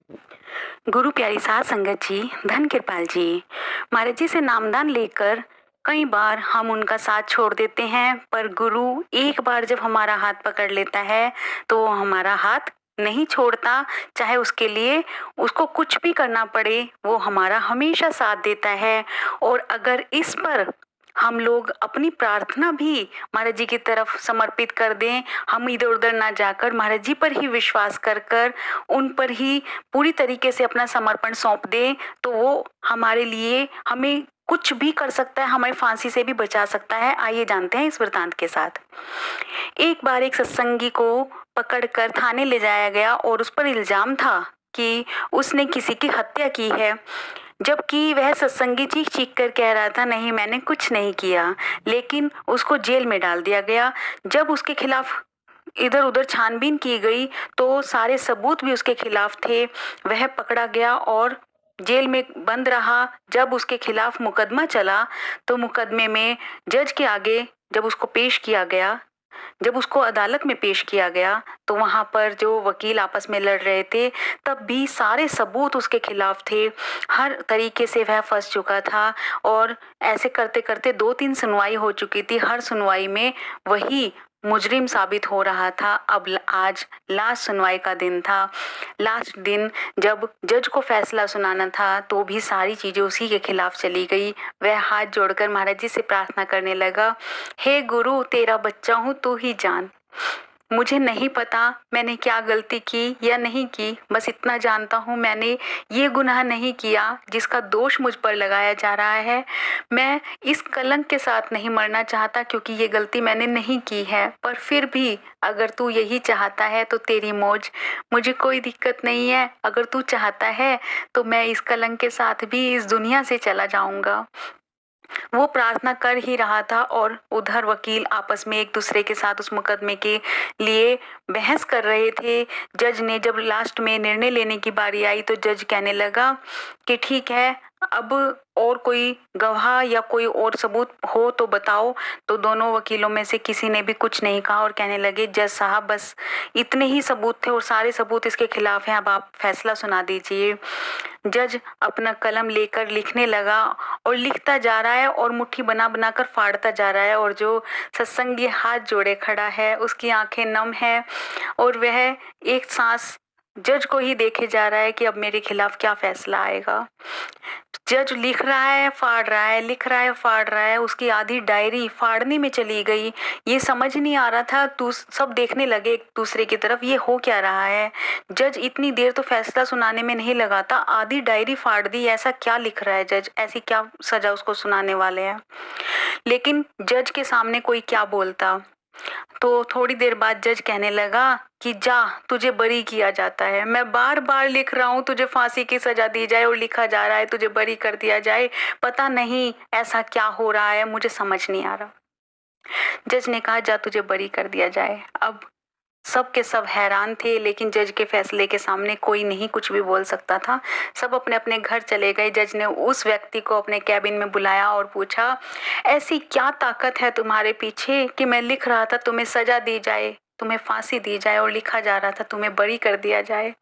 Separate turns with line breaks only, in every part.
गुरु प्यारी साध संगत जी, धन कृपाल जी, महाराज जी से नामदान लेकर कई बार हम उनका साथ छोड़ देते हैं, पर गुरु एक बार जब हमारा हाथ पकड़ लेता है तो वो हमारा हाथ नहीं छोड़ता। चाहे उसके लिए उसको कुछ भी करना पड़े, वो हमारा हमेशा साथ देता है। और अगर इस पर हम लोग अपनी प्रार्थना भी महाराज जी की तरफ समर्पित कर दें, हम इधर उधर ना जाकर महाराज जी पर ही विश्वास कर कर उन पर ही पूरी तरीके से अपना समर्पण सौंप दें, तो वो हमारे लिए हमें कुछ भी कर सकता है, हमें फांसी से भी बचा सकता है। आइए जानते हैं इस वृतांत के साथ। एक बार एक सत्संगी को पकड़कर थाने ले जाया गया और उस पर इल्जाम था कि उसने किसी की हत्या की है, जबकि वह सत्संगी चीख चीख कर कह रहा था नहीं मैंने कुछ नहीं किया, लेकिन उसको जेल में डाल दिया गया। जब उसके खिलाफ इधर उधर छानबीन की गई तो सारे सबूत भी उसके खिलाफ थे। वह पकड़ा गया और जेल में बंद रहा। जब उसके खिलाफ मुकदमा चला तो मुकदमे में जज के आगे जब उसको पेश किया गया, जब उसको अदालत में पेश किया गया, तो वहां पर जो वकील आपस में लड़ रहे थे तब भी सारे सबूत उसके खिलाफ थे। हर तरीके से वह फंस चुका था और ऐसे करते करते 2-3 सुनवाई हो चुकी थी। हर सुनवाई में वही मुजरिम साबित हो रहा था। अब आज लास्ट सुनवाई का दिन था। लास्ट दिन जब जज को फैसला सुनाना था तो भी सारी चीजें उसी के खिलाफ चली गई। वह हाथ जोड़कर महाराज जी से प्रार्थना करने लगा, हे गुरु तेरा बच्चा हूँ तू ही जान। मुझे नहीं पता मैंने क्या गलती की या नहीं की, बस इतना जानता हूँ मैंने ये गुनाह नहीं किया जिसका दोष मुझ पर लगाया जा रहा है। मैं इस कलंक के साथ नहीं मरना चाहता क्योंकि ये गलती मैंने नहीं की है, पर फिर भी अगर तू यही चाहता है तो तेरी मौज, मुझे कोई दिक्कत नहीं है। अगर तू चाहता है तो मैं इस कलंक के साथ भी इस दुनिया से चला जाऊंगा। वो प्रार्थना कर ही रहा था और उधर वकील आपस में एक दूसरे के साथ उस मुकदमे के लिए बहस कर रहे थे। जज ने जब लास्ट में निर्णय लेने की बारी आई तो जज कहने लगा कि ठीक है, अब और कोई गवाह या कोई और सबूत हो तो बताओ। तो दोनों वकीलों में से किसी ने भी कुछ नहीं कहा और कहने लगे जज साहब बस इतने ही सबूत थे और सारे सबूत इसके खिलाफ हैं, अब आप फैसला सुना दीजिए। जज अपना कलम लेकर लिखने लगा और लिखता जा रहा है और मुट्ठी बना बना कर फाड़ता जा रहा है। और जो सत्संगी हाथ जोड़े खड़ा है उसकी आंखें नम है और वह एक सांस जज को ही देखे जा रहा है कि अब मेरे खिलाफ क्या फैसला आएगा। जज लिख रहा है फाड़ रहा है, लिख रहा है फाड़ रहा है, उसकी आधी डायरी फाड़ने में चली गई। ये समझ नहीं आ रहा था, तू सब देखने लगे एक दूसरे की तरफ ये हो क्या रहा है। जज इतनी देर तो फैसला सुनाने में नहीं लगाता, आधी डायरी फाड़ दी, ऐसा क्या लिख रहा है जज, ऐसी क्या सजा उसको सुनाने वाले हैं। लेकिन जज के सामने कोई क्या बोलता। तो थोड़ी देर बाद जज कहने लगा कि जा तुझे बरी किया जाता है, मैं बार बार लिख रहा हूँ तुझे फांसी की सजा दी जाए और लिखा जा रहा है तुझे बरी कर दिया जाए, पता नहीं ऐसा क्या हो रहा है, मुझे समझ नहीं आ रहा। जज ने कहा जा तुझे बरी कर दिया जाए। अब सब के सब हैरान थे, लेकिन जज के फैसले के सामने कोई नहीं कुछ भी बोल सकता था। सब अपने अपने घर चले गए। जज ने उस व्यक्ति को अपने कैबिन में बुलाया और पूछा, ऐसी क्या ताकत है तुम्हारे पीछे कि मैं लिख रहा था तुम्हें सजा दी जाए, तुम्हें फांसी दी जाए, और लिखा जा रहा था तुम्हें बरी कर दिया जाए।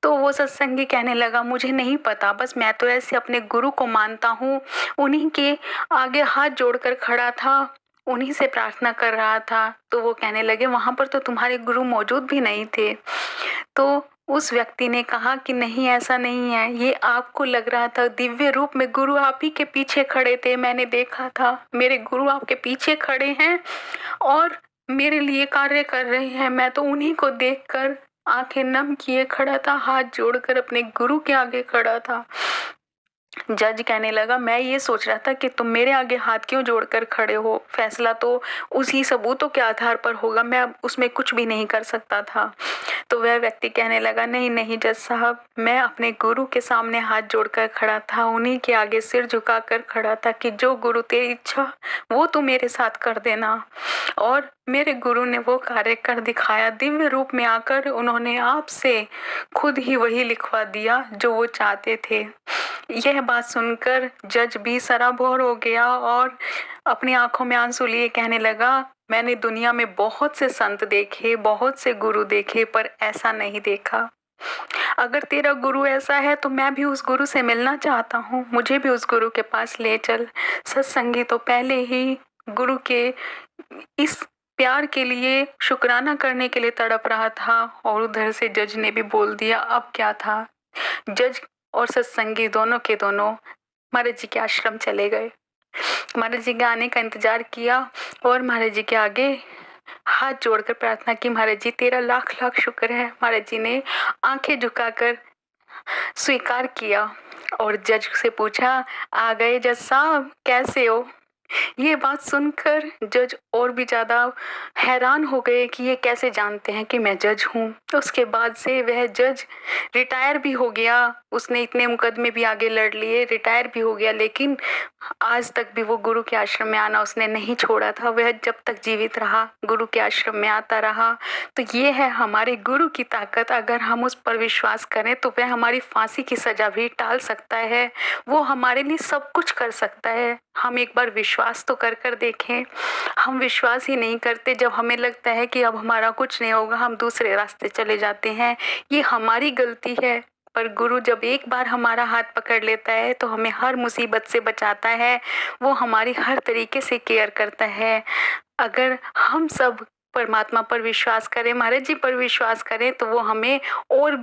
तो वो सत्संगी कहने लगा मुझे नहीं पता, बस मैं तो ऐसे अपने गुरु को मानता हूँ, उन्हीं के आगे हाथ जोड़कर खड़ा था, उन्हीं से प्रार्थना कर रहा था। तो वो कहने लगे वहां पर तो तुम्हारे गुरु मौजूद भी नहीं थे। तो उस व्यक्ति ने कहा कि नहीं ऐसा नहीं है, ये आपको लग रहा था, दिव्य रूप में गुरु आप ही के पीछे खड़े थे, मैंने देखा था, मेरे गुरु आपके पीछे खड़े हैं और मेरे लिए कार्य कर रहे हैं। मैं तो उन्हीं को देखकर आंखें नम किए खड़ा था, हाथ जोड़कर अपने गुरु के आगे खड़ा था। जज कहने लगा मैं ये सोच रहा था कि तुम मेरे आगे हाथ क्यों जोड़कर खड़े हो, फैसला तो उसी सबूतों के आधार पर होगा, मैं अब उसमें कुछ भी नहीं कर सकता था। तो वह व्यक्ति कहने लगा नहीं नहीं जज साहब, मैं अपने गुरु के सामने हाथ जोड़कर खड़ा था, उन्हीं के आगे सिर झुकाकर खड़ा था कि जो गुरु तेरी इच्छा वो तू मेरे साथ कर देना। और मेरे गुरु ने वो कार्य कर दिखाया, दिव्य रूप में आकर उन्होंने आपसे खुद ही वही लिखवा दिया जो वो चाहते थे। यह बात सुनकर जज भी सराबोर हो गया और अपनी आंखों में आंसू लिए कहने लगा मैंने दुनिया में बहुत से संत देखे, बहुत से गुरु देखे, पर ऐसा नहीं देखा। अगर तेरा गुरु ऐसा है तो मैं भी उस गुरु से मिलना चाहता हूँ, मुझे भी उस गुरु के पास ले चल। सत्संगी तो पहले ही गुरु के इस प्यार के लिए शुक्राना करने के लिए तड़प रहा था और उधर से जज ने भी बोल दिया। अब क्या था, जज और सत्संगी दोनों के दोनों महाराज जी के आश्रम चले गए। महाराज जी के आने का इंतजार किया और महाराज जी के आगे हाथ जोड़कर प्रार्थना की, महाराज जी तेरा लाख लाख शुक्र है। महाराज जी ने आंखें झुकाकर स्वीकार किया और जज से पूछा, आ गए जज साहब, कैसे हो? ये बात सुनकर जज और भी ज्यादा हैरान हो गए कि ये कैसे जानते हैं कि मैं जज हूँ। उसके बाद से वह जज रिटायर भी हो गया, उसने इतने मुकदमे भी आगे लड़ लिए, रिटायर भी हो गया, लेकिन आज तक भी वो गुरु के आश्रम में आना उसने नहीं छोड़ा था। वह जब तक जीवित रहा गुरु के आश्रम में आता रहा। तो ये है हमारे गुरु की ताकत। अगर हम उस पर विश्वास करें तो वह हमारी फांसी की सजा भी टाल सकता है, वो हमारे लिए सब कुछ कर सकता है। हम एक बार विश्वास तो कर कर देखें। हम विश्वास ही नहीं करते, जब हमें लगता है कि अब हमारा कुछ नहीं होगा हम दूसरे रास्ते चले जाते हैं। ये हमारी गलती है। पर गुरु जब एक बार हमारा हाथ पकड़ लेता है तो हमें हर मुसीबत से बचाता है, वो हमारी हर तरीके से केयर करता है। अगर हम सब परमात्मा पर विश्वास करें, महाराज जी पर विश्वास करें, तो वो हमें और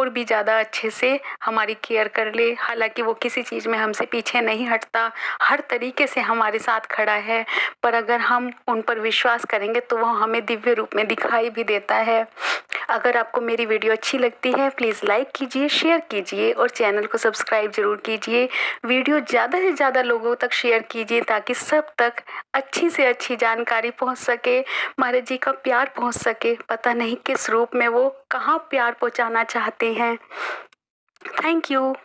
भी ज़्यादा अच्छे से हमारी केयर कर ले। हालांकि वो किसी चीज़ में हमसे पीछे नहीं हटता, हर तरीके से हमारे साथ खड़ा है। पर अगर हम उन पर विश्वास करेंगे तो वो हमें दिव्य रूप में दिखाई भी देता है। अगर आपको मेरी वीडियो अच्छी लगती है प्लीज़ लाइक कीजिए, शेयर कीजिए और चैनल को सब्सक्राइब जरूर कीजिए। वीडियो ज़्यादा से ज़्यादा लोगों तक शेयर कीजिए ताकि सब तक अच्छी से अच्छी जानकारी पहुंच सके, महाराज जी का प्यार पहुंच सके। पता नहीं किस रूप में वो कहाँ प्यार पहुंचाना चाहते हैं। Thank you.